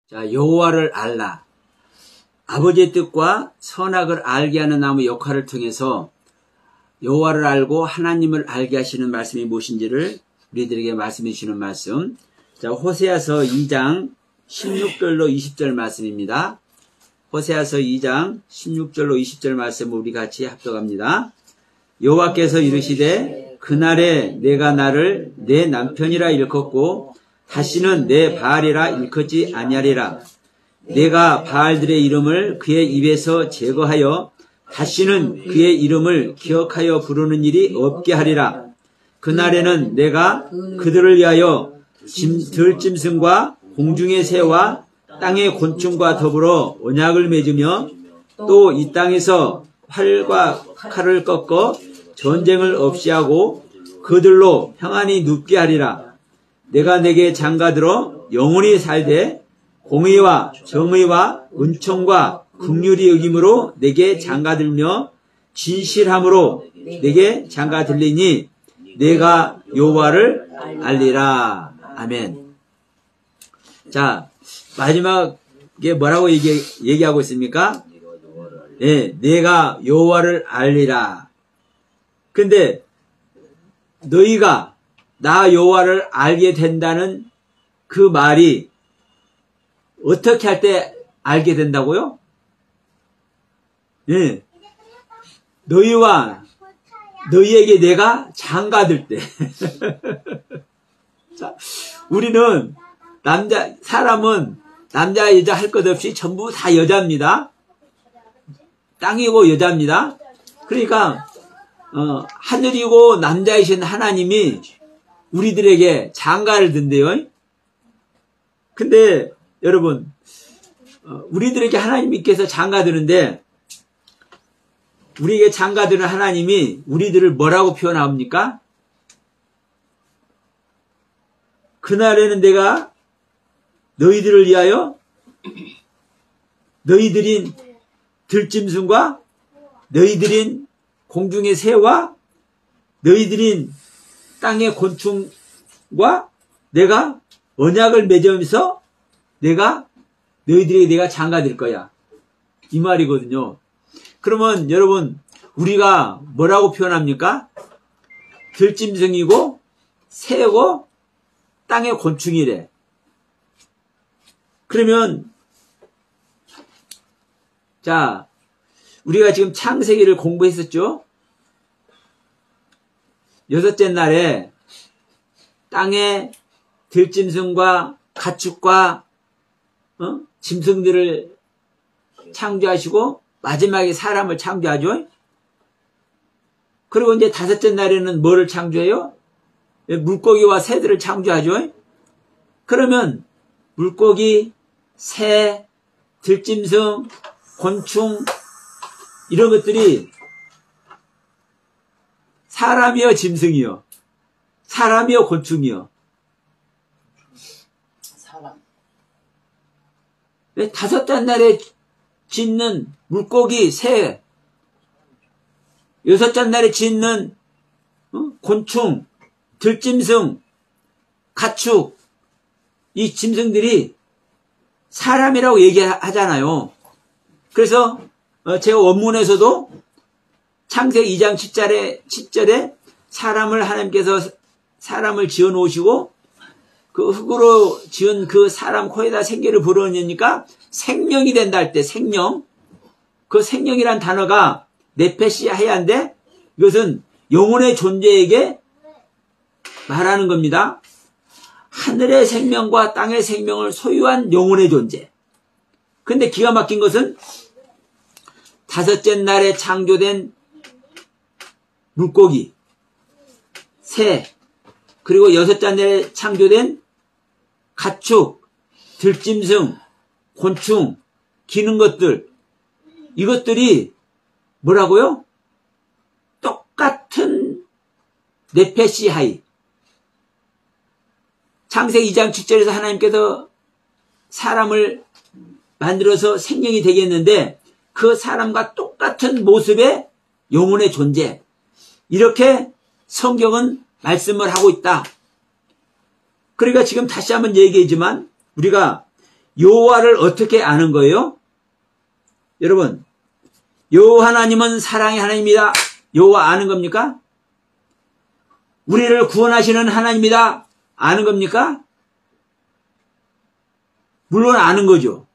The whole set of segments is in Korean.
자, 여호와를 알라. 아버지의 뜻과 선악을 알게 하는 나무 역할을 통해서 여호와를 알고 하나님을 알게 하시는 말씀이 무엇인지를 우리들에게 말씀해 주시는 말씀. 자, 호세아서 2장 16절로 20절 말씀입니다. 호세아서 2장 16절로 20절 말씀을 우리 같이 합독합니다. 여호와께서 이르시되 그날에 내가 나를 내 남편이라 일컫고 다시는 내 바알이라 일컫지 아니하리라. 내가 바알들의 이름을 그의 입에서 제거하여 다시는 그의 이름을 기억하여 부르는 일이 없게 하리라. 그날에는 내가 그들을 위하여 들짐승과 공중의 새와 땅의 곤충과 더불어 언약을 맺으며 또 이 땅에서 활과 칼을 꺾어 전쟁을 없이 하고 그들로 평안히 눕게 하리라. 내가 내게 장가들어 영원히 살되 공의와 정의와 은총과 긍휼이 여김으로 내게 장가들며 진실함으로 내게 장가들리니 내가 여호와를 알리라. 아멘. 자, 마지막에 뭐라고 얘기하고 있습니까? 네, 내가 여호와를 알리라. 근데 너희가 나 여호와를 알게 된다는 그 말이 어떻게 할 때 알게 된다고요? 네. 너희에게 내가 장가들 때. 자, 우리는 사람은 남자, 여자 할 것 없이 전부 다 여자입니다. 땅이고 여자입니다. 그러니까, 하늘이고 남자이신 하나님이 우리들에게 장가를 든대요. 근데, 여러분, 우리들에게 하나님께서 장가드는데, 우리에게 장가드는 하나님이 우리들을 뭐라고 표현합니까? 그날에는 내가 너희들을 위하여 너희들인 들짐승과 너희들인 공중의 새와 너희들인 땅의 곤충과 내가 언약을 맺으면서 너희들에게 내가 장가될 거야. 이 말이거든요. 그러면 여러분, 우리가 뭐라고 표현합니까? 들짐승이고 새고 땅의 곤충이래. 그러면 자, 우리가 지금 창세기를 공부했었죠? 6째 날에 땅에 들짐승과 가축과 짐승들을 창조하시고 마지막에 사람을 창조하죠. 그리고 이제 5째 날에는 뭐를 창조해요? 물고기와 새들을 창조하죠. 그러면 물고기, 새, 들짐승, 곤충 이런 것들이 사람이요, 짐승이요? 사람이요, 곤충이요? 사람. 5째 날에 짓는 물고기, 새, 6째 날에 짓는 곤충, 들짐승, 가축, 이 짐승들이 사람이라고 얘기하잖아요. 그래서 제가 원문에서도 창세기 2장 10절에 하나님께서 사람을 지어 놓으시고 그 흙으로 지은 그 사람 코에다 생기를 불어넣으니까 생명이 된다 할 때 생명, 그 생명이란 단어가 네페시 하야인데 이것은 영혼의 존재에게 말하는 겁니다. 하늘의 생명과 땅의 생명을 소유한 영혼의 존재. 근데 기가 막힌 것은 5째 날에 창조된 물고기, 새, 그리고 6째 날에 창조된 가축, 들짐승, 곤충, 기는 것들, 이것들이 뭐라고요? 똑같은 네페시하이. 창세기 2장 7절에서 하나님께서 사람을 만들어서 생명이 되게 했는데 그 사람과 똑같은 모습의 영혼의 존재. 이렇게 성경은 말씀을 하고 있다. 그러니까 지금 다시 한번 얘기하지만 우리가 여호와를 어떻게 아는 거예요? 여러분, 여호와 하나님은 사랑의 하나님이다. 여호와 아는 겁니까? 우리를 구원하시는 하나님이다. 아는 겁니까? 물론 아는 거죠.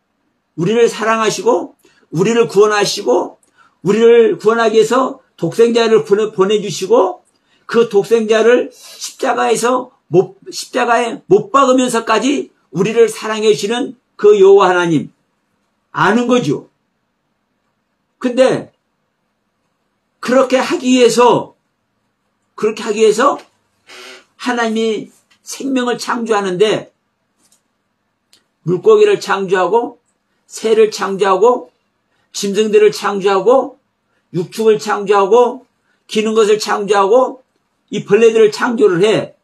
우리를 사랑하시고 우리를 구원하시고 우리를 구원하기 위해서 독생자를 보내주시고 그 독생자를 십자가에 못 박으면서까지 우리를 사랑해 주시는 그 여호와 하나님 아는 거죠. 근데 그렇게 하기 위해서 하나님이 생명을 창조하는데 물고기를 창조하고 새를 창조하고 짐승들을 창조하고 육축을 창조하고 기는 것을 창조하고 이 벌레들을 창조를 해.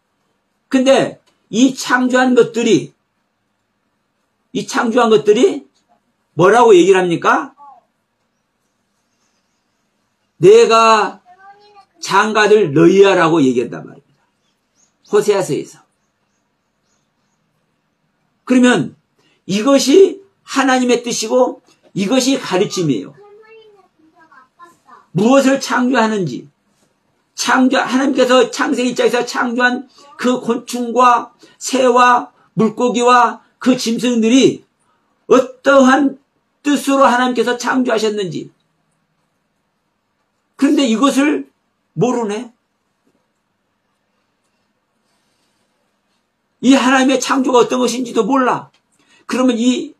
근데 이 창조한 것들이 뭐라고 얘기를 합니까? 내가 장가들 너희야라고 얘기한단 말입니다. 호세아서에서. 그러면 이것이 하나님의 뜻이고 이것이 가르침이에요. 무엇을 창조하는지 하나님께서 창세기 1장에서 창조한 그 곤충과 새와 물고기와 그 짐승들이 어떠한 뜻으로 하나님께서 창조하셨는지 그런데 이것을 모르네. 이 하나님의 창조가 어떤 것인지도 몰라. 그러면 이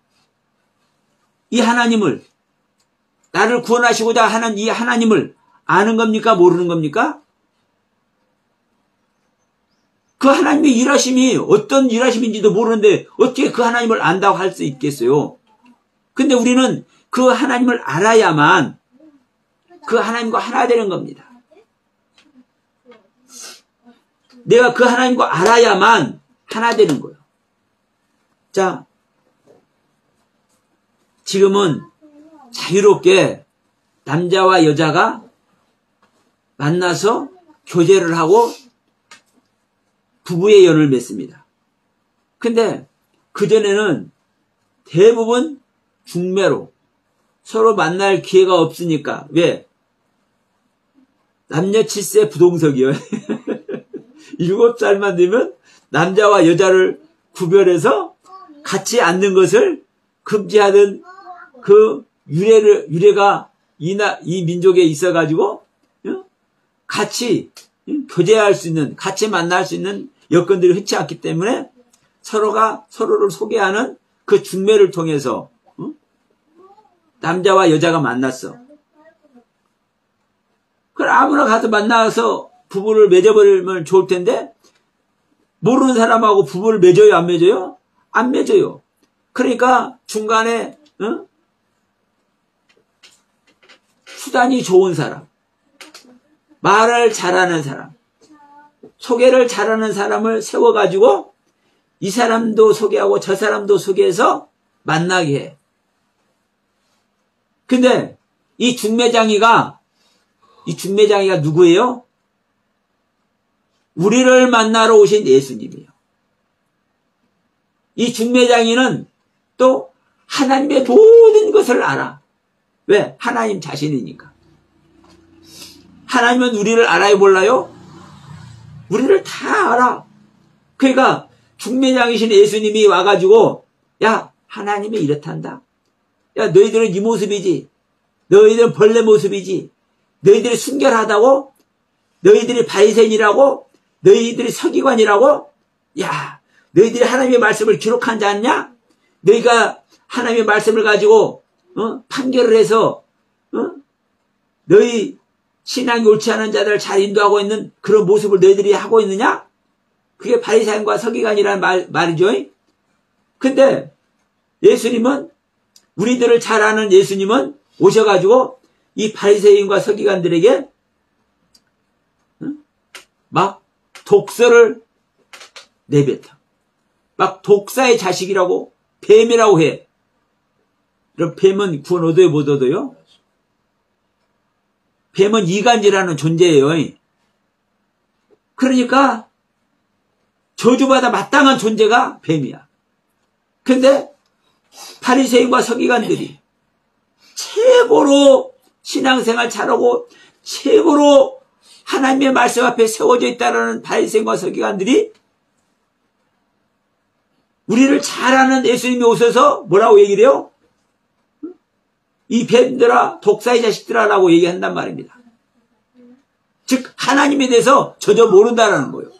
하나님을 나를 구원하시고자 하는 이 하나님을 아는 겁니까? 모르는 겁니까? 그 하나님의 일하심이 어떤 일하심인지도 모르는데 어떻게 그 하나님을 안다고 할 수 있겠어요? 근데 우리는 그 하나님을 알아야만 그 하나님과 하나 되는 겁니다. 내가 그 하나님과 알아야만 하나 되는 거예요. 자, 지금은 자유롭게 남자와 여자가 만나서 교제를 하고 부부의 연을 맺습니다. 근데 그전에는 대부분 중매로 서로 만날 기회가 없으니까. 왜? 남녀 7세 부동석이요. 7살만 되면 남자와 여자를 구별해서 같이 앉는 것을 금지하던 그 유래가 이 민족에 있어가지고 같이 교제할 수 있는, 같이 만날 수 있는 여건들이 흔치 않기 때문에 서로가 서로를 소개하는 그 중매를 통해서 남자와 여자가 만났어. 그럼 아무나 가서 만나서 부부를 맺어버리면 좋을 텐데 모르는 사람하고 부부를 맺어요, 안 맺어요? 안 맺어요. 그러니까 중간에 수단이 좋은 사람, 말을 잘하는 사람, 소개를 잘하는 사람을 세워가지고 이 사람도 소개하고 저 사람도 소개해서 만나게 해. 근데 이 중매장이가 누구예요? 우리를 만나러 오신 예수님이에요. 이 중매장이는 또 하나님의 모든 것을 알아. 왜? 하나님 자신이니까. 하나님은 우리를 알아요, 몰라요? 우리를 다 알아. 그러니까 중매장이신 예수님이 와가지고 야, 하나님이 이렇단다. 야, 너희들은 이 모습이지. 너희들은 벌레 모습이지. 너희들이 순결하다고? 너희들이 바리새인이라고? 너희들이 서기관이라고? 야, 너희들이 하나님의 말씀을 기록하지 않냐? 너희가 하나님의 말씀을 가지고 판결을 해서 너희 신앙이 옳지 않은 자들을 잘 인도하고 있는 그런 모습을 너희들이 하고 있느냐? 그게 바리새인과 서기관이라는 말이죠. 근데 예수님은, 우리들을 잘 아는 예수님은 오셔가지고 이 바리새인과 서기관들에게 막 독설을 내뱉어. 막 독사의 자식이라고, 뱀이라고 해. 그럼 뱀은 구원 얻어요, 못 얻어요? 뱀은 이간질하는 존재예요. 그러니까 저주받아 마땅한 존재가 뱀이야. 근데 바리새인과 서기관들이 최고로 신앙생활 잘하고 최고로 하나님의 말씀 앞에 세워져 있다는 바리새인과 서기관들이 우리를 잘 아는 예수님이 오셔서 뭐라고 얘기를 해요? 이 뱀들아, 독사의 자식들아 라고 얘기한단 말입니다. 즉 하나님에 대해서 전혀 모른다라는 거예요.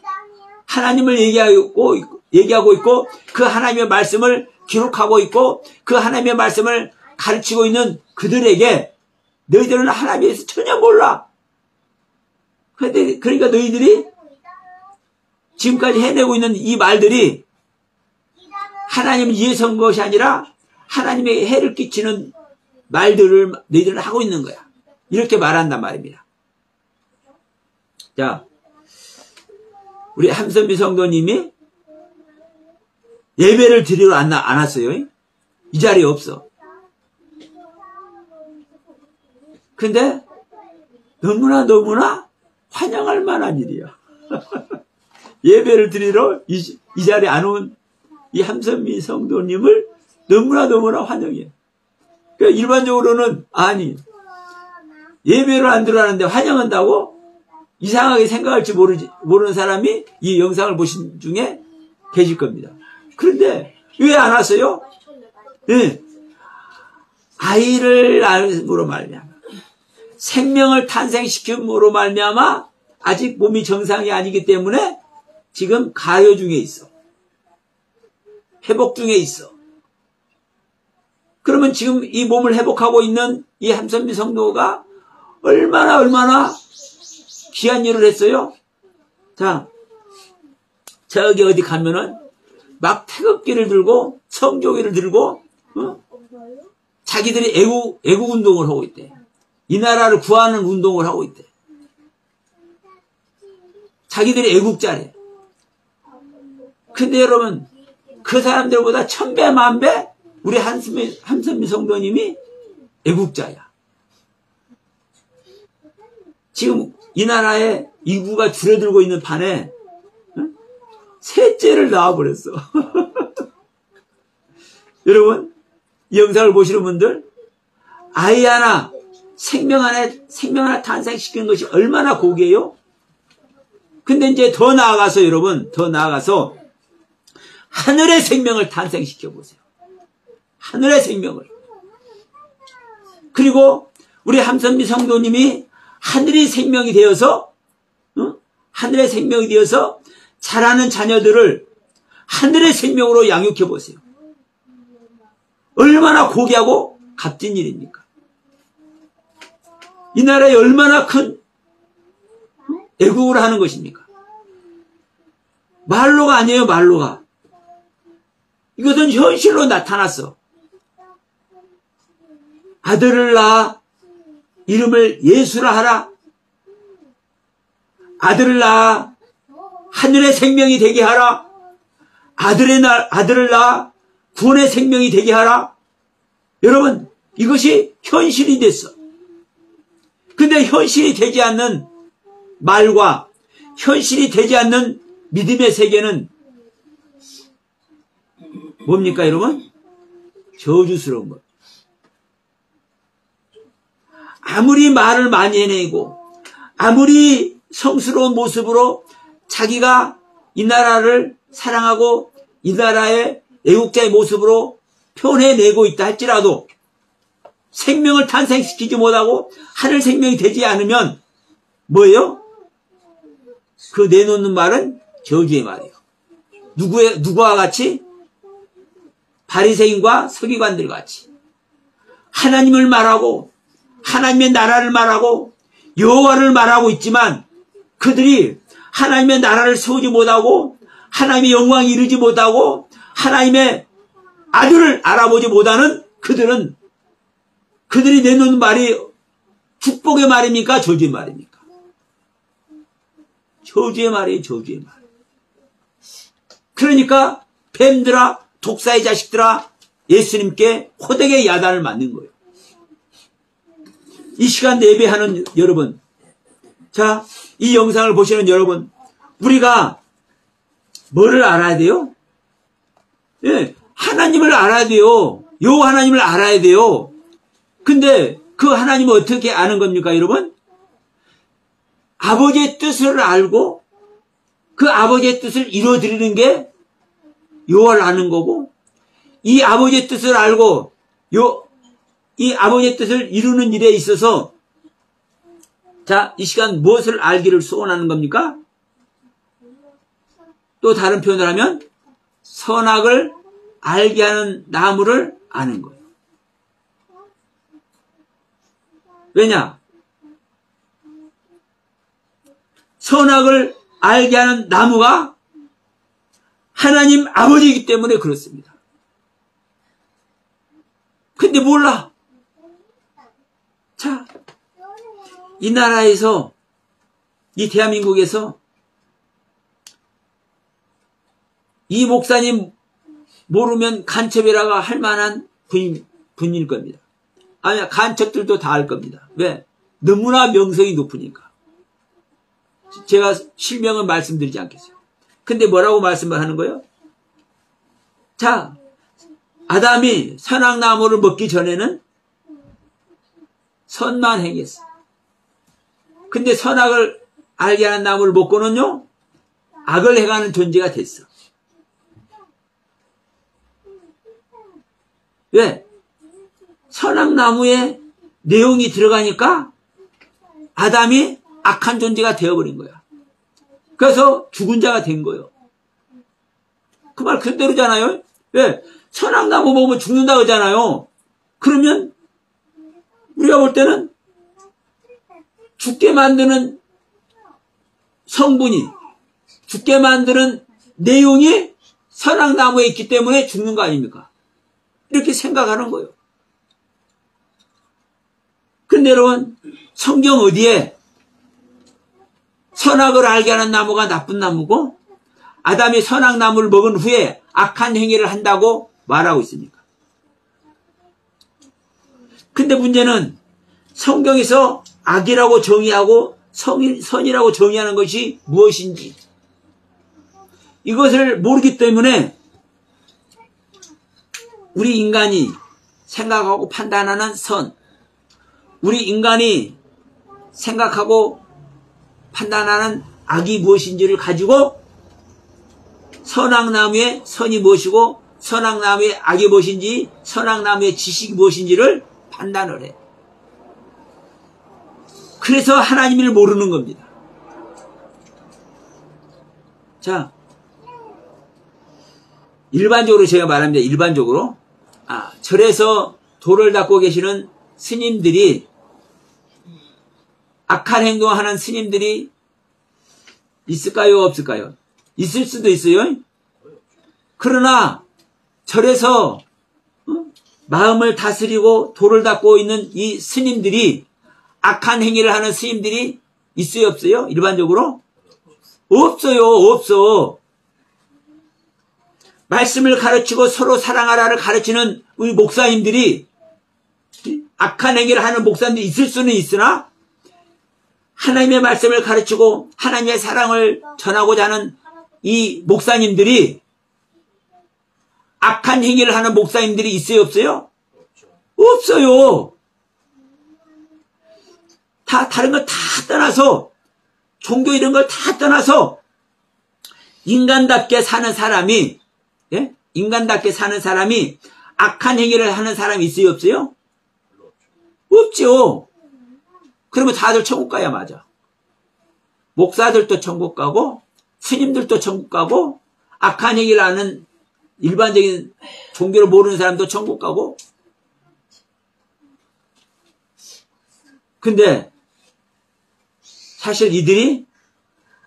하나님을 얘기하고 있고 그 하나님의 말씀을 기록하고 있고 그 하나님의 말씀을 가르치고 있는 그들에게 너희들은 하나님에 대해서 전혀 몰라. 그러니까 너희들이 지금까지 해내고 있는 이 말들이 하나님을 위해서 한 것이 아니라 하나님에게 해를 끼치는 말들을 너희들은 하고 있는 거야. 이렇게 말한단 말입니다. 자, 우리 함선비 성도님이 예배를 드리러 안 왔어요. 이 자리에 없어. 근데 너무나 환영할 만한 일이야. 예배를 드리러 이 자리에 안 온 이 함선비 성도님을 너무나 환영해. 그러니까 일반적으로는 아니 예배를 안 들어가는데 환영한다고? 이상하게 생각할지 모르는 사람이 이 영상을 보신 중에 계실 겁니다. 그런데 왜 안 왔어요? 네. 아이를 낳음으로 말미암아 생명을 탄생시킴으로 말미암아 아직 몸이 정상이 아니기 때문에 지금 가요 중에 있어. 회복 중에 있어. 그러면 지금 이 몸을 회복하고 있는 이 함선비 성도가 얼마나 귀한 일을 했어요? 자, 저기 어디 가면은 막 태극기를 들고 성조기를 들고 자기들이 애국 운동을 하고 있대. 이 나라를 구하는 운동을 하고 있대. 자기들이 애국자래. 근데 여러분 그 사람들보다 1000배 만배 우리 함선비 성도님이 애국자야. 지금 이 나라의 인구가 줄어들고 있는 판에 셋째를 낳아버렸어. 여러분 이 영상을 보시는 분들 아이 하나 생명 하나 탄생시키는 것이 얼마나 고귀해요? 근데 이제 더 나아가서 여러분 더 나아가서 하늘의 생명을 탄생시켜 보세요. 하늘의 생명을. 그리고 우리 함선비 성도님이 하늘의 생명이 되어서 하늘의 생명이 되어서 자라는 자녀들을 하늘의 생명으로 양육해 보세요. 얼마나 고귀하고 값진 일입니까? 이 나라에 얼마나 큰 애국을 하는 것입니까? 말로가 아니에요. 말로가. 이것은 현실로 나타났어. 아들을 낳아 이름을 예수라 하라. 아들을 낳아 하늘의 생명이 되게 하라. 아들을 낳아 구원의 생명이 되게 하라. 여러분 이것이 현실이 됐어. 근데 현실이 되지 않는 말과 현실이 되지 않는 믿음의 세계는 뭡니까 여러분? 저주스러운 것. 아무리 말을 많이 해내고 아무리 성스러운 모습으로 자기가 이 나라를 사랑하고 이 나라의 애국자의 모습으로 표현해내고 있다 할지라도 생명을 탄생시키지 못하고 하늘 생명이 되지 않으면 뭐예요? 그 내놓는 말은 저주의 말이에요. 누구와 같이? 바리새인과 서기관들 같이 하나님을 말하고 하나님의 나라를 말하고 여호와를 말하고 있지만 그들이 하나님의 나라를 세우지 못하고 하나님의 영광에 이르지 못하고 하나님의 아들을 알아보지 못하는 그들이 내놓는 말이 축복의 말입니까? 저주의 말입니까? 저주의 말이에요. 저주의 말. 그러니까 뱀들아 독사의 자식들아 예수님께 호되게 야단을 맞는 거예요. 이 시간 예배하는 여러분, 자, 이 영상을 보시는 여러분, 우리가 뭐를 알아야 돼요? 예, 하나님을 알아야 돼요. 요 하나님을 알아야 돼요. 근데 그 하나님을 어떻게 아는 겁니까, 여러분? 아버지의 뜻을 알고 그 아버지의 뜻을 이루어드리는 게 요를 아는 거고, 이 아버지의 뜻을 알고 이 아버지의 뜻을 이루는 일에 있어서 자, 이 시간 무엇을 알기를 소원하는 겁니까? 또 다른 표현을 하면 선악을 알게 하는 나무를 아는 거예요. 왜냐? 선악을 알게 하는 나무가 하나님 아버지이기 때문에 그렇습니다. 근데 몰라. 자, 이 나라에서, 이 대한민국에서 이 목사님 모르면 간첩이라고 할 만한 분일 겁니다. 아니, 간첩들도 다 알 겁니다. 왜? 너무나 명성이 높으니까. 제가 실명은 말씀드리지 않겠어요. 근데 뭐라고 말씀을 하는 거예요? 자, 아담이 선악나무를 먹기 전에는 선만 행했어. 근데 선악을 알게 하는 나무를 먹고는요, 악을 행하는 존재가 됐어. 왜? 선악나무에 내용이 들어가니까 아담이 악한 존재가 되어버린 거야. 그래서 죽은 자가 된 거예요. 그 말 그대로잖아요. 왜? 선악나무 먹으면 죽는다 그러잖아요. 그러면 우리가 볼 때는 죽게 만드는 성분이, 죽게 만드는 내용이 선악나무에 있기 때문에 죽는 거 아닙니까? 이렇게 생각하는 거예요. 근데 여러분, 성경 어디에 선악을 알게 하는 나무가 나쁜 나무고 아담이 선악나무를 먹은 후에 악한 행위를 한다고 말하고 있습니까? 근데 문제는 성경에서 악이라고 정의하고 선이라고 정의하는 것이 무엇인지 이것을 모르기 때문에 우리 인간이 생각하고 판단하는 선, 우리 인간이 생각하고 판단하는 악이 무엇인지를 가지고 선악나무의 선이 무엇이고 선악나무의 악이 무엇인지, 선악나무의 지식이 무엇인지를 판단을 해. 그래서 하나님을 모르는 겁니다. 자, 일반적으로 제가 말합니다. 일반적으로 절에서 돌을 닦고 계시는 스님들이, 악한 행동하는 스님들이 있을까요? 없을까요? 있을 수도 있어요. 그러나 절에서 마음을 다스리고 돌을 닦고 있는 이 스님들이, 악한 행위를 하는 스님들이 있어요? 없어요? 일반적으로? 없어요. 없어. 말씀을 가르치고 서로 사랑하라를 가르치는 우리 목사님들이, 악한 행위를 하는 목사님들이 있을 수는 있으나 하나님의 말씀을 가르치고 하나님의 사랑을 전하고자 하는 이 목사님들이, 악한 행위를 하는 목사님들이 있어요? 없어요? 없어요. 다른 거 다 떠나서, 종교 이런 걸 다 떠나서 인간답게 사는 사람이, 예? 인간답게 사는 사람이 악한 행위를 하는 사람이 있어요? 없어요? 없죠. 그러면 다들 천국 가야 맞아. 목사들도 천국 가고 스님들도 천국 가고 악한 행위를 하는 일반적인 종교를 모르는 사람도 천국 가고. 근데 사실 이들이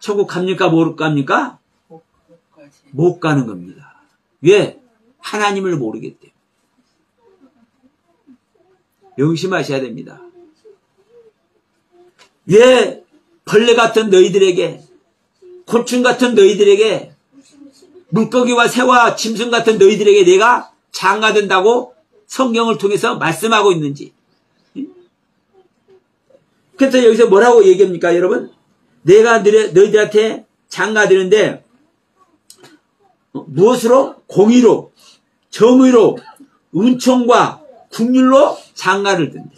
천국 갑니까? 못 갑니까? 못 가는 겁니다. 왜? 하나님을 모르기 때문에. 명심하셔야 됩니다. 왜 벌레 같은 너희들에게, 곤충 같은 너희들에게, 물고기와 새와 짐승 같은 너희들에게 내가 장가든다고 성경을 통해서 말씀하고 있는지. 그래서 여기서 뭐라고 얘기합니까, 여러분? 내가 너희들한테 장가드는데 무엇으로? 공의로, 정의로 은총과 국률로 장가를 든대.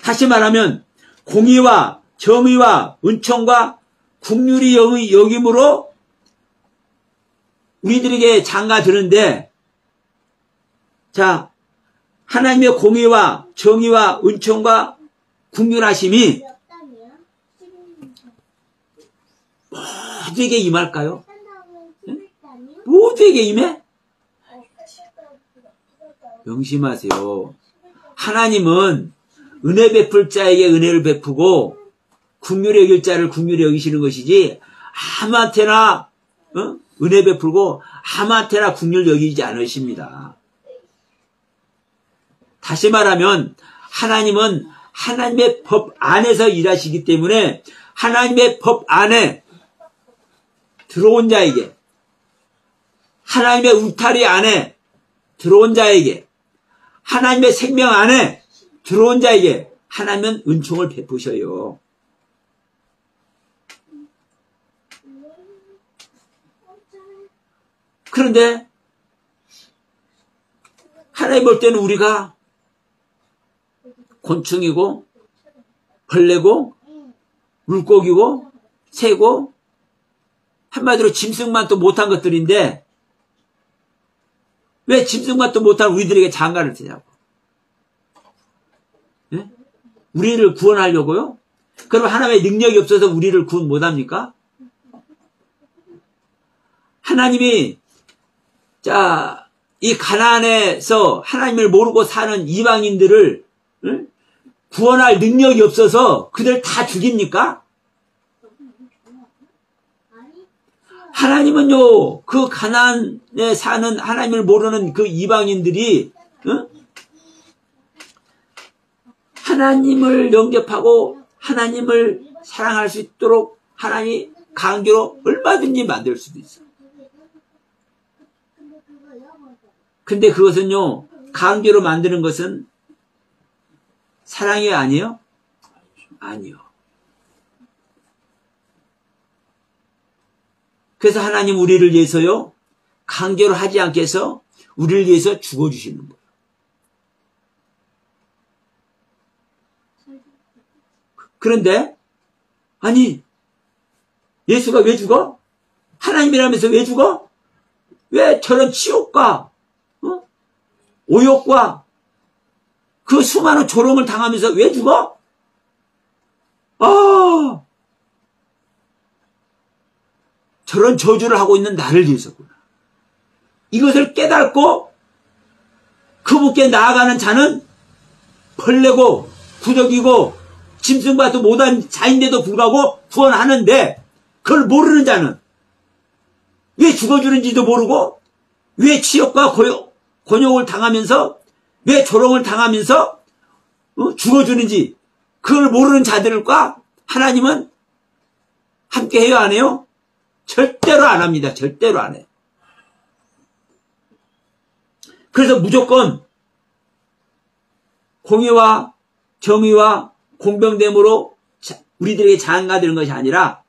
다시 말하면 공의와 정의와 은총과 국률이 여김으로 우리들에게 장가 드는데, 자, 하나님의 공의와 정의와 은총과 국률하심이 모두에게 임할까요? 응? 모두에게 임해? 명심하세요. 하나님은 은혜 베풀 자에게 은혜를 베푸고 국률에 여길 자를 국률에 여기시는 것이지, 아무한테나 은혜 베풀고 아무한테나 국률 여기지 않으십니다. 다시 말하면 하나님은 하나님의 법 안에서 일하시기 때문에 하나님의 법 안에 들어온 자에게, 하나님의 울타리 안에 들어온 자에게, 하나님의 생명 안에 들어온 자에게 하나님은 은총을 베푸셔요. 그런데 하나님 볼 때는 우리가 곤충이고 벌레고 물고기고 새고 한마디로 짐승만도 못한 것들인데, 왜 짐승만도 못한 우리들에게 장가를 드냐고. 네? 우리를 구원하려고요? 그럼 하나님의 능력이 없어서 우리를 구원 못합니까? 하나님이 자, 이 가나안에서 하나님을 모르고 사는 이방인들을 구원할 능력이 없어서 그들 다 죽입니까? 하나님은요, 그 가나안에 사는 하나님을 모르는 그 이방인들이 하나님을 영접하고 하나님을 사랑할 수 있도록 하나님이 강제로 얼마든지 만들 수도 있어요. 근데 그것은요, 강제로 만드는 것은 사랑이 아니에요? 아니요. 그래서 하나님 우리를 위해서요, 강제로 하지 않게 해서 우리를 위해서 죽어주시는 거예요. 그런데 아니, 예수가 왜 죽어? 하나님이라면서 왜 죽어? 왜 저런 치욕과 오욕과 그 수많은 조롱을 당하면서 왜 죽어? 저런 저주를 하고 있는 나를 위해서구나. 이것을 깨닫고 그분께 나아가는 자는 벌레고 부적이고 짐승과도 못한 자인데도 불구하고 구원하는데, 그걸 모르는 자는 왜 죽어주는지도 모르고 왜 치욕과 곤욕을 당하면서 왜 조롱을 당하면서 죽어주는지 그걸 모르는 자들과 하나님은 함께 해요, 안 해요? 절대로 안 합니다. 절대로 안 해요. 그래서 무조건 공의와 정의와 공평됨으로 우리들에게 장가되는 것이 아니라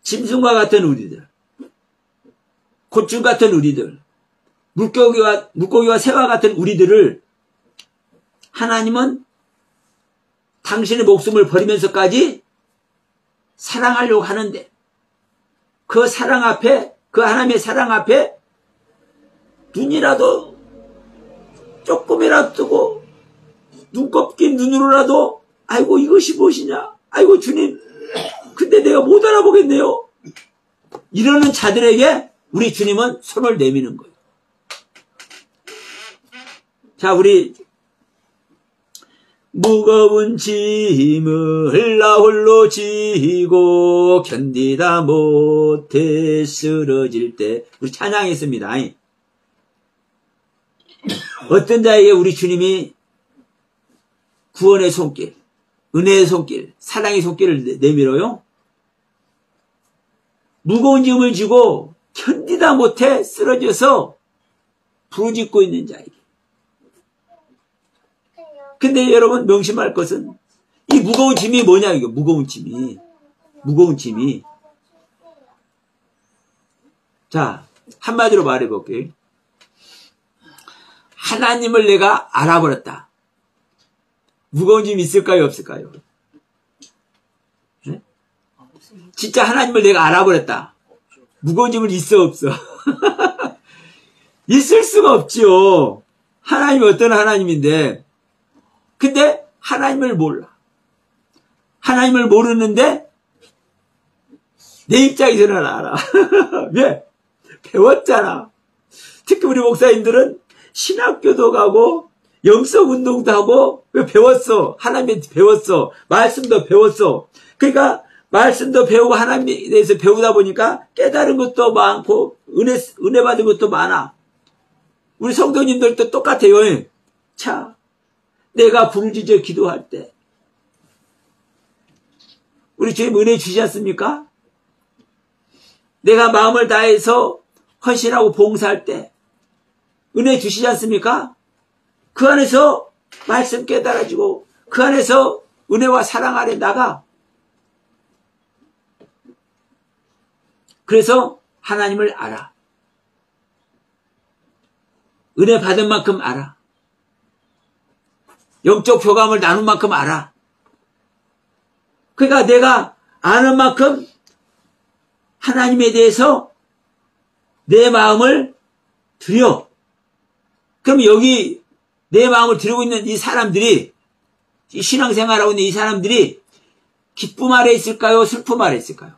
짐승과 같은 우리들, 곤충 같은 우리들, 물고기와 새와 같은 우리들을 하나님은 당신의 목숨을 버리면서까지 사랑하려고 하는데, 그 사랑 앞에, 그 하나님의 사랑 앞에 눈이라도 조금이라도 뜨고 눈곱긴 눈으로라도 아이고 이것이 무엇이냐, 아이고 주님 근데 내가 못 알아보겠네요, 이러는 자들에게 우리 주님은 손을 내미는 거예요. 자, 우리 무거운 짐을 나 홀로 지고 견디다 못해 쓰러질 때, 우리 찬양했습니다. 어떤 자에게 우리 주님이 구원의 손길, 은혜의 손길, 사랑의 손길을 내밀어요? 무거운 짐을 지고 견디다 못해 쓰러져서 부르짖고 있는 자에게. 근데 여러분 명심할 것은 이 무거운 짐이 뭐냐, 이거 무거운 짐이. 자, 한마디로 말해볼게요. 하나님을 내가 알아버렸다. 무거운 짐이 있을까요, 없을까요? 네? 진짜 하나님을 내가 알아버렸다. 무거운 짐은 있어, 없어? 있을 수가 없지요. 하나님이 어떤 하나님인데. 근데 하나님을 몰라. 하나님을 모르는데 내 입장에서는 알아. 왜? 배웠잖아. 특히 우리 목사님들은 신학교도 가고 영성운동도 하고 배웠어. 하나님한테 배웠어. 말씀도 배웠어. 그러니까 말씀도 배우고 하나님에 대해서 배우다 보니까 깨달은 것도 많고 은혜 받은 것도 많아. 우리 성도님들도 똑같아요. 자, 내가 부르짖어 기도할 때 우리 주님 은혜 주시지 않습니까? 내가 마음을 다해서 헌신하고 봉사할 때 은혜 주시지 않습니까? 그 안에서 말씀 깨달아지고 그 안에서 은혜와 사랑 아래 나가. 그래서 하나님을 알아. 은혜 받은 만큼 알아. 영적 교감을 나눈 만큼 알아. 그러니까 내가 아는 만큼 하나님에 대해서 내 마음을 드려. 그럼 여기 내 마음을 드리고 있는 이 사람들이, 이 신앙생활하고 있는 이 사람들이 기쁨 아래 있을까요? 슬픔 아래 있을까요?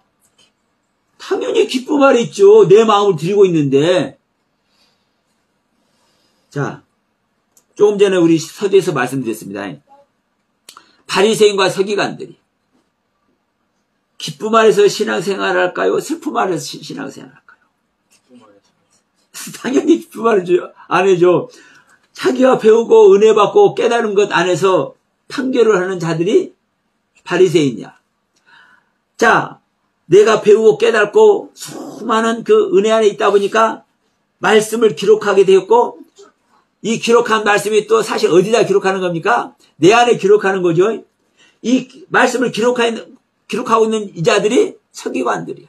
당연히 기쁨 아래 있죠. 내 마음을 드리고 있는데. 자, 조금 전에 우리 서두에서 말씀드렸습니다. 바리새인과 서기관들이 기쁨 아래서 신앙생활을 할까요? 슬픔 아래서 신앙생활을 할까요? 당연히 기쁨 아래죠. 안 해죠. 자기가 배우고 은혜 받고 깨달은 것 안에서 판결을 하는 자들이 바리새인이야. 자, 내가 배우고 깨닫고 수많은 그 은혜 안에 있다 보니까 말씀을 기록하게 되었고, 이 기록한 말씀이 또 사실 어디다 기록하는 겁니까? 내 안에 기록하는 거죠. 이 말씀을 기록하고 있는 이 자들이 서기관들이야.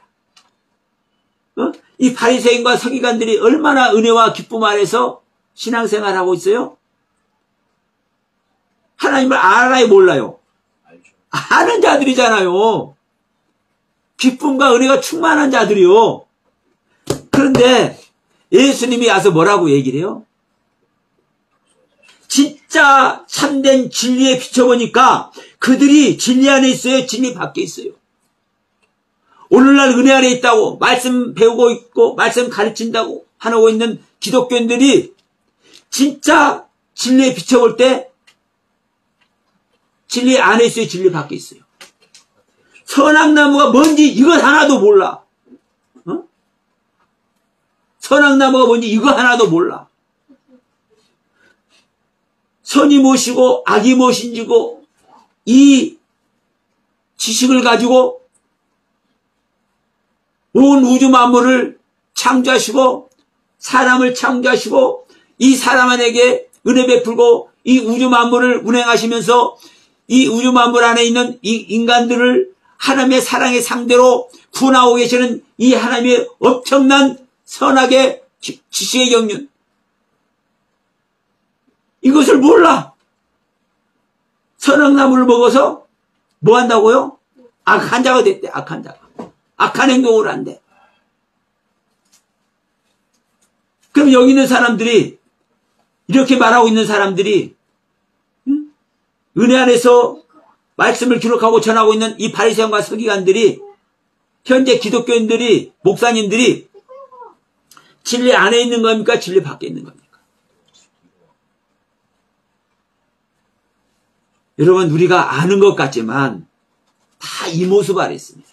이 바리새인과 서기관들이 얼마나 은혜와 기쁨 아래서 신앙생활하고 있어요? 하나님을 알아요, 몰라요? 아는 자들이잖아요. 기쁨과 은혜가 충만한 자들이요. 그런데 예수님이 와서 뭐라고 얘기를 해요? 진짜 참된 진리에 비춰보니까 그들이 진리 안에 있어요? 진리 밖에 있어요? 오늘날 은혜 안에 있다고 말씀 배우고 있고 말씀 가르친다고 하고 있는 기독교인들이 진짜 진리에 비춰볼 때 진리 안에 있어요? 진리 밖에 있어요? 선악나무가 뭔지 이것 하나도 몰라. 어? 선악나무가 뭔지 이거 하나도 몰라. 선이 무엇이고 악이 무엇인지고 이 지식을 가지고 온 우주 만물을 창조하시고 사람을 창조하시고 이 사람에게 은혜 베풀고 이 우주 만물을 운행하시면서 이 우주 만물 안에 있는 이 인간들을 하나님의 사랑의 상대로 구원하고 계시는 이 하나님의 엄청난 선악의 지식의 경륜, 이것을 몰라. 선악나무를 먹어서 뭐 한다고요? 악한 자가 됐대. 악한 자가. 악한 행동을 한대. 그럼 여기 있는 사람들이, 이렇게 말하고 있는 사람들이 은혜 안에서 말씀을 기록하고 전하고 있는 이 바리새인과 서기관들이, 현재 기독교인들이, 목사님들이 진리 안에 있는 겁니까? 진리 밖에 있는 겁니까? 여러분, 우리가 아는 것 같지만 다 이 모습 아래 있습니다.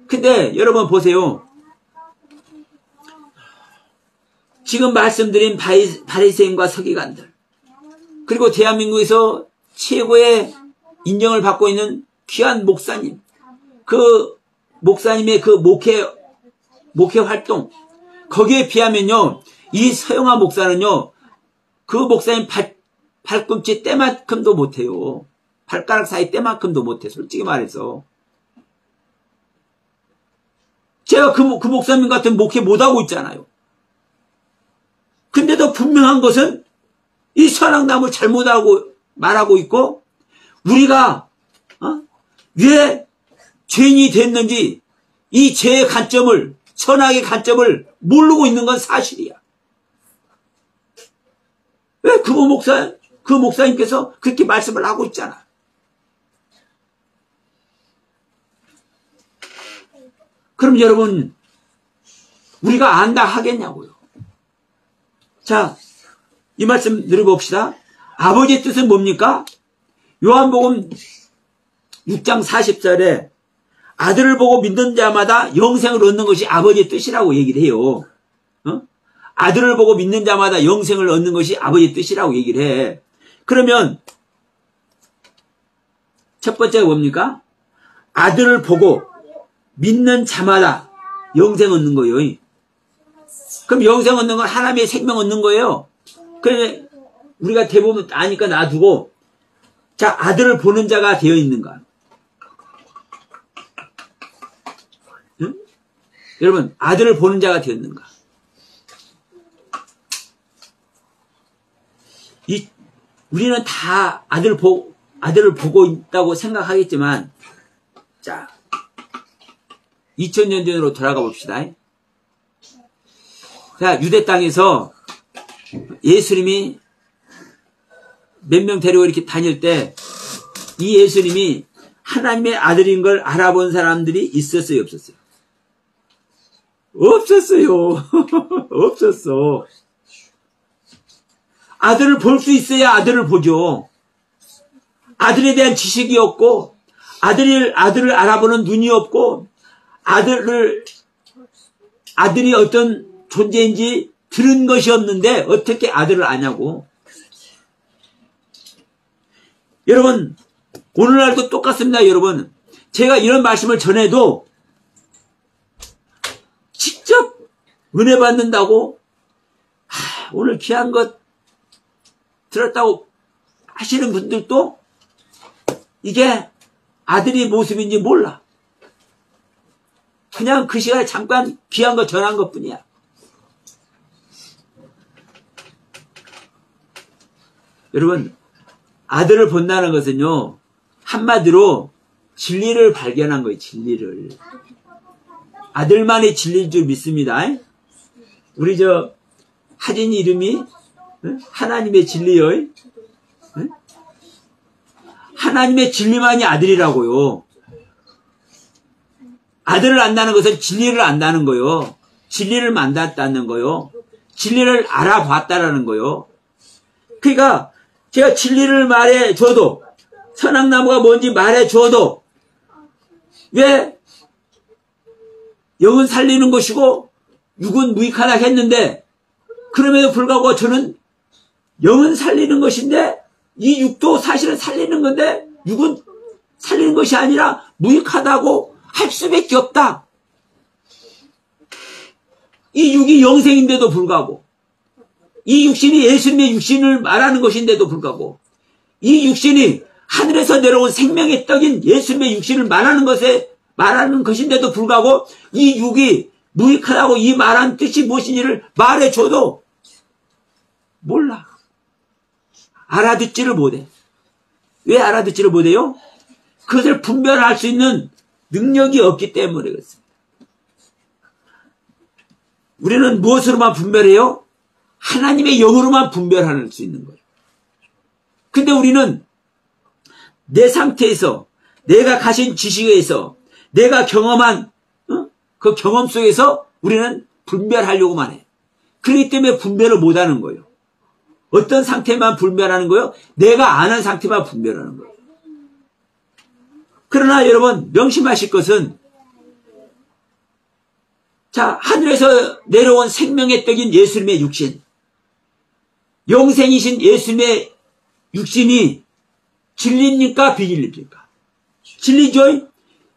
근데 여러분 보세요. 지금 말씀드린 바리새인과 서기관들, 그리고 대한민국에서 최고의 인정을 받고 있는 귀한 목사님, 그 목사님의 그 목회 활동, 거기에 비하면요, 이 서영하 목사는요, 그 목사님 발꿈치 때만큼도 못해요. 발가락 사이 때만큼도 못해, 솔직히 말해서. 제가 그 목사님 같은 목회 못하고 있잖아요. 근데도 분명한 것은 이 선악나무 잘못하고 말하고 있고, 우리가 왜 죄인이 됐는지 이 죄의 관점을, 선악의 관점을 모르고 있는 건 사실이야. 왜 그 목사님께서 그렇게 말씀을 하고 있잖아. 그럼 여러분, 우리가 안다 하겠냐고요. 자, 이 말씀 들어봅시다. 아버지의 뜻은 뭡니까? 요한복음 6장 40절에 아들을 보고 믿는 자마다 영생을 얻는 것이 아버지의 뜻이라고 얘기를 해요. 아들을 보고 믿는 자마다 영생을 얻는 것이 아버지의 뜻이라고 얘기를 해. 그러면 첫 번째가 뭡니까? 아들을 보고 믿는 자마다 영생 얻는 거예요. 그럼 영생 얻는 건 하나님의 생명 얻는 거예요. 그래 우리가 대부분 아니까 놔두고, 자, 아들을 보는 자가 되어 있는가? 응? 여러분, 아들을 보는 자가 되어 있는가? 우리는 다 아들을 보고 있다고 생각하겠지만, 자, 2000년 전으로 돌아가 봅시다. 자, 유대 땅에서 예수님이 몇 명 데리고 이렇게 다닐 때, 이 예수님이 하나님의 아들인 걸 알아본 사람들이 있었어요, 없었어요? 없었어요. 없었어. 아들을 볼 수 있어야 아들을 보죠. 아들에 대한 지식이 없고, 아들을 알아보는 눈이 없고, 아들이 어떤 존재인지 들은 것이 없는데 어떻게 아들을 아냐고. 여러분, 오늘날도 똑같습니다. 여러분, 제가 이런 말씀을 전해도 직접 은혜 받는다고 오늘 귀한 것 들었다고 하시는 분들도 이게 아들의 모습인지 몰라. 그냥 그 시간에 잠깐 귀한 거 전한 것뿐이야. 여러분, 아들을 본다는 것은요, 한마디로 진리를 발견한 거예요. 진리를. 아들만의 진리인 줄 믿습니다. 우리 하진이 이름이 하나님의 진리요. 하나님의 진리만이 아들이라고요. 아들을 안다는 것은 진리를 안다는 거요. 진리를 만났다는 거요. 진리를 알아봤다라는 거요. 그러니까 제가 진리를 말해줘도, 선악나무가 뭔지 말해줘도, 왜 영은 살리는 것이고 육은 무익하다 했는데, 그럼에도 불구하고 저는 영은 살리는 것인데 이 육도 사실은 살리는 건데 육은 살리는 것이 아니라 무익하다고 할 수밖에 없다. 이 육이 영생인데도 불구하고, 이 육신이 예수님의 육신을 말하는 것인데도 불구하고, 이 육신이 하늘에서 내려온 생명의 떡인 예수님의 육신을 말하는 것인데도 불구하고, 이 육이 무익하다고 이 말한 뜻이 무엇인지를 말해줘도 몰라. 알아듣지를 못해. 왜 알아듣지를 못해요? 그것을 분별할 수 있는 능력이 없기 때문에 그렇습니다. 우리는 무엇으로만 분별해요? 하나님의 영으로만 분별할 수 있는 거예요. 근데 우리는 내 상태에서, 내가 가진 지식에서, 내가 경험한 그 경험 속에서 우리는 분별하려고만 해. 그렇기 때문에 분별을 못하는 거예요. 어떤 상태만 분별하는 거예요? 내가 아는 상태만 분별하는 거예요. 그러나 여러분, 명심하실 것은, 자, 하늘에서 내려온 생명의 떡인 예수님의 육신, 영생이신 예수님의 육신이 진리입니까? 비진리입니까? 진리죠?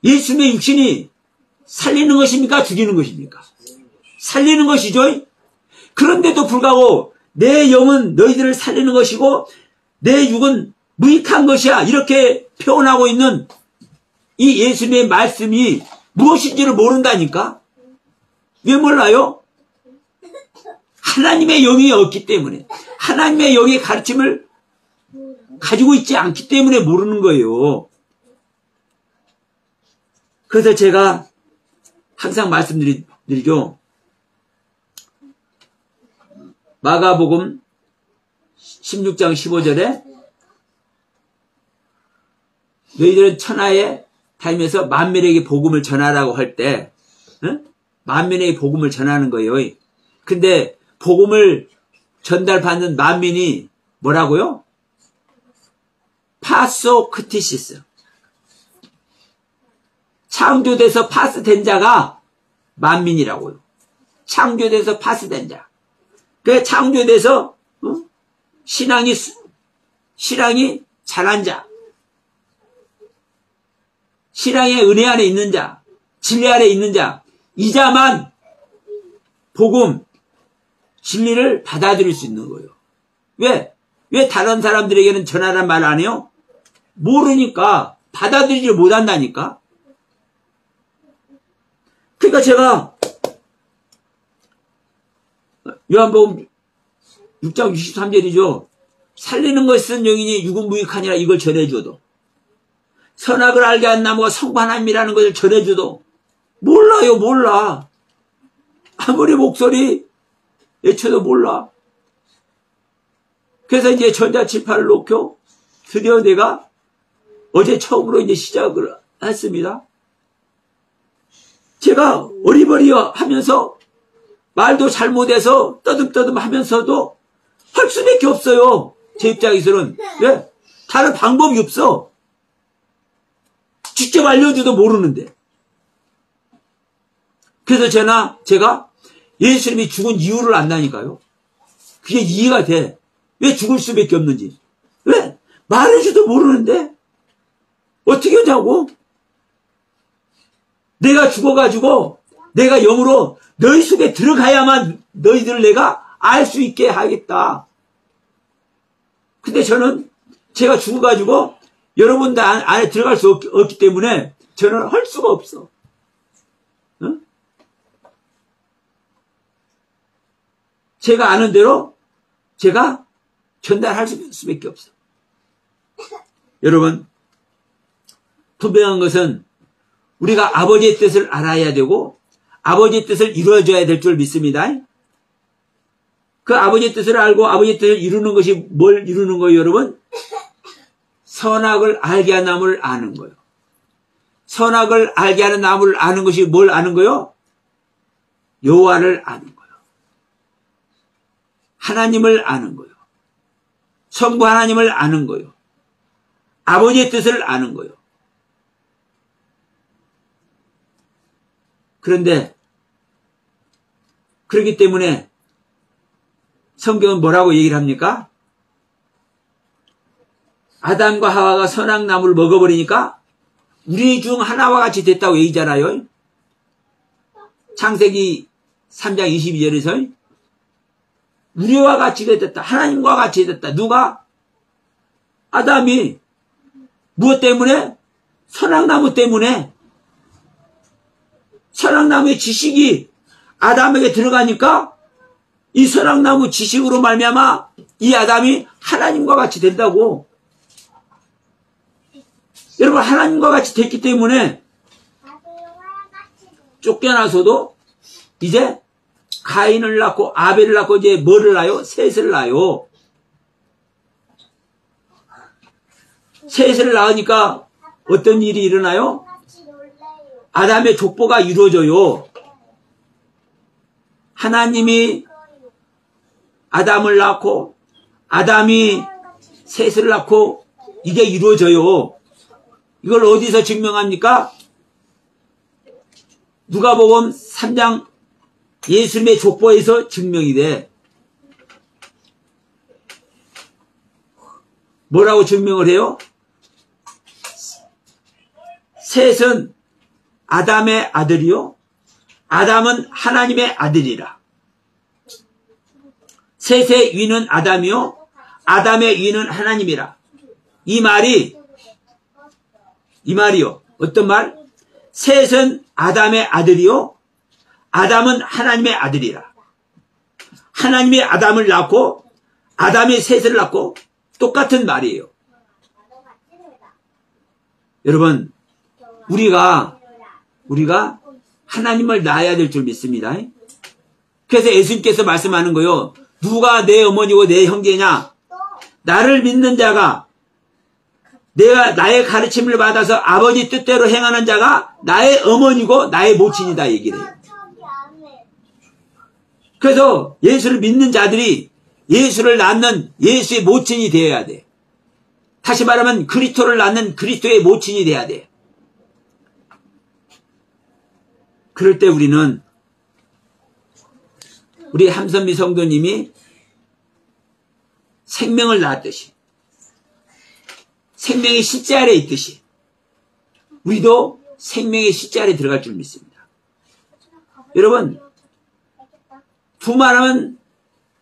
예수님의 육신이 살리는 것입니까? 죽이는 것입니까? 살리는 것이죠? 그런데도 불구하고 내 영은 너희들을 살리는 것이고 내 육은 무익한 것이야, 이렇게 표현하고 있는 이 예수님의 말씀이 무엇인지를 모른다니까? 왜 몰라요? 하나님의 영이 없기 때문에, 하나님의 영의 가르침을 가지고 있지 않기 때문에 모르는 거예요. 그래서 제가 항상 말씀드리죠. 마가복음 16장 15절에 너희들은 천하에 다니면서 만민에게 복음을 전하라고 할 때, 만민에게 복음을 전하는 거예요. 근데 복음을 전달받는 만민이 뭐라고요? 파소크티시스. 창조돼서 파스된 자가 만민이라고요. 창조돼서 파스된 자. 그 창조돼서 신앙이 잘한 자, 신앙의 은혜 안에 있는 자, 진리 안에 있는 자, 이 자만 복음, 진리를 받아들일 수 있는 거예요. 왜 다른 사람들에게는 전하란 말 안 해요? 모르니까, 받아들이지 못한다니까. 그러니까 제가 요한복음 6장 63절이죠. 살리는 것은 영이니 육은 무익하니라 이걸 전해줘도, 선악을 알게 한 나무가 성부 하나님이라는 것을 전해줘도 몰라요. 몰라. 아무리 목소리 외쳐도 몰라. 그래서 이제 전자칠판을 놓고 드디어 내가 어제 처음으로 이제 시작을 했습니다. 제가 어리버리 하면서 말도 잘못해서 떠듬떠듬 하면서도 할 수밖에 없어요. 제 입장에서는. 왜? 다른 방법이 없어. 직접 알려줘도 모르는데. 그래서 제가 예수님이 죽은 이유를 안다니까요. 그게 이해가 돼. 왜 죽을 수밖에 없는지. 왜? 말해줘도 모르는데 어떻게 하냐고. 내가 죽어가지고 내가 영으로 너희 속에 들어가야만 너희들을 내가 알 수 있게 하겠다. 근데 저는 제가 죽어가지고 여러분들 안에 들어갈 수 없기 때문에 저는 할 수가 없어. 응? 제가 아는 대로 제가 전달할 수밖에 없어. 여러분, 분명한 것은 우리가 아버지의 뜻을 알아야 되고 아버지의 뜻을 이루어줘야 될 줄 믿습니다. 그 아버지의 뜻을 알고 아버지의 뜻을 이루는 것이 뭘 이루는 거예요, 여러분? 선악을 알게 한 나무를 아는 거예요. 선악을 알게 하는 나무를 아는 것이 뭘 아는 거예요? 여호와를 아는 거예요. 하나님을 아는 거예요. 성부 하나님을 아는 거예요. 아버지의 뜻을 아는 거예요. 그런데 그렇기 때문에 성경은 뭐라고 얘기를 합니까? 아담과 하와가 선악나무를 먹어버리니까 우리 중 하나와 같이 됐다고 얘기잖아요. 창세기 3장 22절에서 우리와 같이 됐다. 하나님과 같이 됐다. 누가? 아담이. 무엇 때문에? 선악나무 때문에. 선악나무의 지식이 아담에게 들어가니까 이 선악나무 지식으로 말미암아 이 아담이 하나님과 같이 된다고. 여러분, 하나님과 같이 됐기 때문에 쫓겨나서도 이제 가인을 낳고 아벨을 낳고 이제 뭐를 낳아요? 셋을 낳아요. 셋을 낳으니까 어떤 일이 일어나요? 아담의 족보가 이루어져요. 하나님이 아담을 낳고 아담이 셋을 낳고 이게 이루어져요. 이걸 어디서 증명합니까? 누가복음 3장 예수님의 족보에서 증명이 돼. 뭐라고 증명을 해요? 셋은 아담의 아들이요, 아담은 하나님의 아들이라. 셋의 위는 아담이요, 아담의 위는 하나님이라. 이 말이요. 어떤 말? 셋은 아담의 아들이요, 아담은 하나님의 아들이라. 하나님이 아담을 낳고 아담이 셋을 낳고 똑같은 말이에요. 여러분, 우리가 하나님을 낳아야 될 줄 믿습니다. 그래서 예수님께서 말씀하는 거요. 누가 내 어머니고 내 형제냐? 나를 믿는 자가, 내가 나의 가르침을 받아서 아버지 뜻대로 행하는 자가 나의 어머니고 나의 모친이다 얘기를 해요. 그래서 예수를 믿는 자들이 예수를 낳는 예수의 모친이 되어야 돼. 다시 말하면 그리스도를 낳는 그리스도의 모친이 돼야 돼. 그럴 때 우리는 우리 함선미 성도님이 생명을 낳았듯이, 생명의 실제 아래에 있듯이 우리도 생명의 실제 아래에 들어갈 줄 믿습니다. 여러분, 두 말하면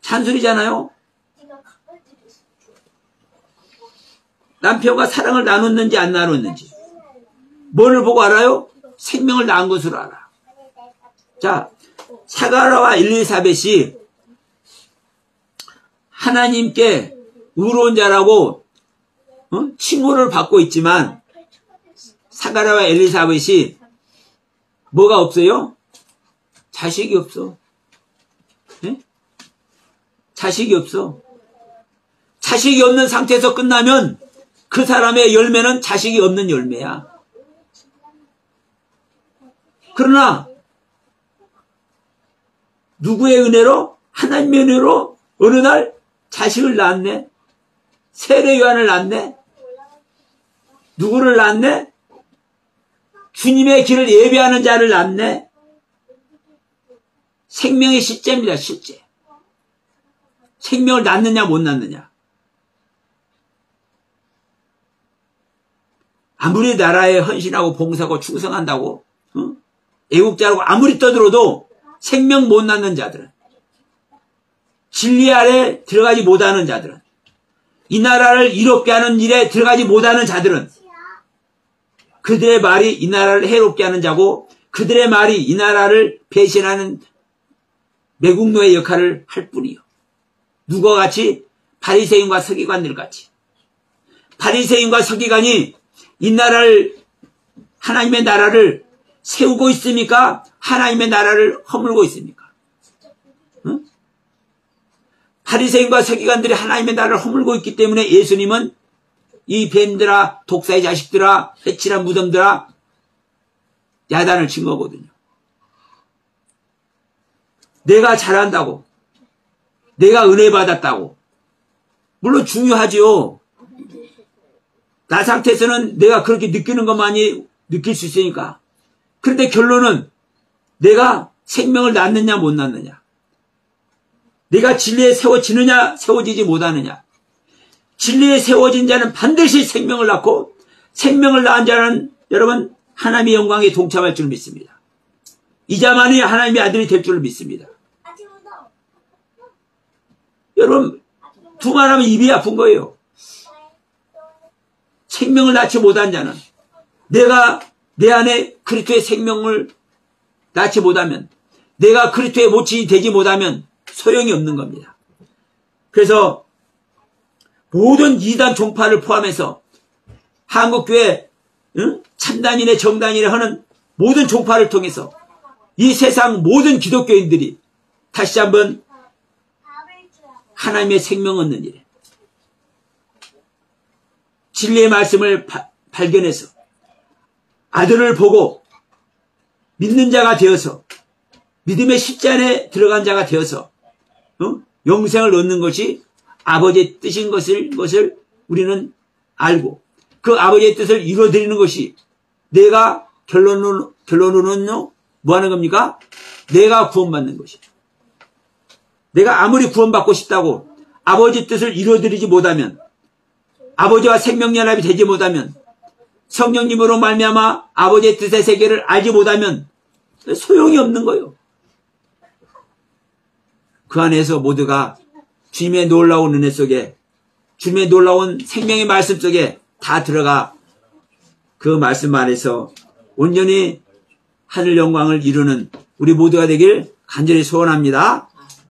잔소리잖아요. 남편과 사랑을 나눴는지 안 나눴는지 뭐를 보고 알아요? 생명을 낳은 것으로 알아. 자, 사가랴와 엘리사벳이 하나님께 의로운 자라고 칭호를 받고 있지만 사가랴와 엘리사벳이 뭐가 없어요? 자식이 없어. 네? 자식이 없어. 자식이 없는 상태에서 끝나면 그 사람의 열매는 자식이 없는 열매야. 그러나 누구의 은혜로? 하나님의 은혜로 어느 날 자식을 낳았네. 세례 요한을 낳았네. 누구를 낳았네? 주님의 길을 예배하는 자를 낳았네. 생명의 실제입니다. 실제. 생명을 낳느냐 못 낳느냐. 아무리 나라에 헌신하고 봉사하고 충성한다고 애국자라고 아무리 떠들어도 생명 못 낳는 자들은, 진리 아래 들어가지 못하는 자들은, 이 나라를 이롭게 하는 일에 들어가지 못하는 자들은 그들의 말이 이 나라를 해롭게 하는 자고 그들의 말이 이 나라를 배신하는 매국노의 역할을 할 뿐이요. 누구와 같이? 바리새인과 서기관들 같이. 바리새인과 서기관이 이 나라를, 하나님의 나라를 세우고 있습니까? 하나님의 나라를 허물고 있습니까? 응? 바리새인과 서기관들이 하나님의 나라를 허물고 있기 때문에 예수님은 이 뱀들아, 독사의 자식들아, 해칠한 무덤들아 야단을 친 거거든요. 내가 잘한다고, 내가 은혜 받았다고, 물론 중요하지요. 나 상태에서는 내가 그렇게 느끼는 것만이 느낄 수 있으니까. 그런데 결론은 내가 생명을 낳느냐 못 낳느냐, 내가 진리에 세워지느냐 세워지지 못하느냐. 진리에 세워진 자는 반드시 생명을 낳고 생명을 낳은 자는 여러분 하나님의 영광에 동참할 줄 믿습니다. 이 자만이 하나님의 아들이 될 줄 믿습니다. 여러분, 두 말하면 입이 아픈 거예요. 생명을 낳지 못한 자는, 내가 내 안에 그리스도의 생명을 낳지 못하면, 내가 그리스도의 모친이 되지 못하면 소용이 없는 겁니다. 그래서 모든 이단 종파를 포함해서 한국교회 참단이네 정단이네 하는 모든 종파를 통해서 이 세상 모든 기독교인들이 다시 한번 하나님의 생명 얻는 일에 진리의 말씀을 발견해서 아들을 보고 믿는 자가 되어서 믿음의 십자가에 들어간 자가 되어서 영생을 얻는 것이 아버지의 뜻인 것을 우리는 알고 그 아버지의 뜻을 이루어드리는 것이 내가 결론으로는요 뭐 하는 겁니까? 내가 구원받는 것이에요. 내가 아무리 구원받고 싶다고 아버지 뜻을 이루어드리지 못하면, 아버지와 생명연합이 되지 못하면, 성령님으로 말미암아 아버지의 뜻의 세계를 알지 못하면 소용이 없는 거예요. 그 안에서 모두가 주님의 놀라운 은혜 속에, 주님의 놀라운 생명의 말씀 속에 다 들어가 그 말씀 안에서 온전히 하늘 영광을 이루는 우리 모두가 되길 간절히 소원합니다.